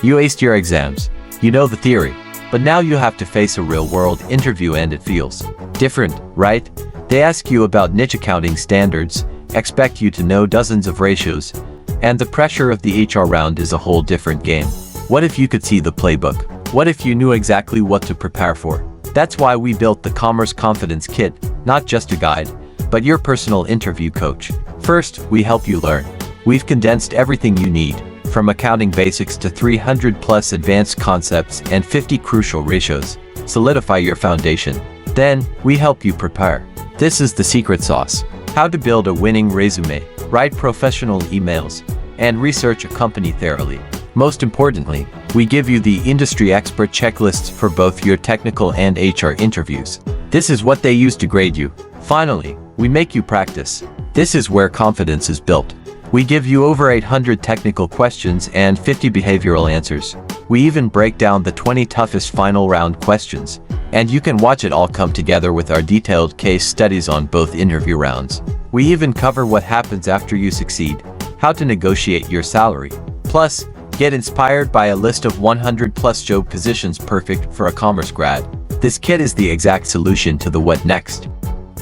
You aced your exams. You know the theory. But now you have to face a real-world interview and it feels different, right? They ask you about niche accounting standards, expect you to know dozens of ratios, and the pressure of the HR round is a whole different game. What if you could see the playbook? What if you knew exactly what to prepare for? That's why we built the Commerce Confidence Kit, not just a guide, but your personal interview coach. First, we help you learn. We've condensed everything you need, from accounting basics to 300+ advanced concepts and 50 crucial ratios. Solidify your foundation. Then, we help you prepare. This is the secret sauce. How to build a winning resume, write professional emails, and research a company thoroughly. Most importantly, we give you the industry expert checklists for both your technical and HR interviews. This is what they use to grade you. Finally, we make you practice. This is where confidence is built. We give you over 800 technical questions and 50 behavioral answers. We even break down the 20 toughest final round questions. And you can watch it all come together with our detailed case studies on both interview rounds. We even cover what happens after you succeed, how to negotiate your salary. Plus, get inspired by a list of 100+ job positions perfect for a commerce grad. This kit is the exact solution to the what next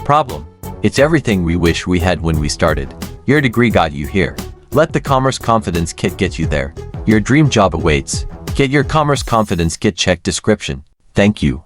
problem. It's everything we wish we had when we started. Your degree got you here. Let the Commerce Confidence Kit get you there. Your dream job awaits. Get your Commerce Confidence Kit check description. Thank you.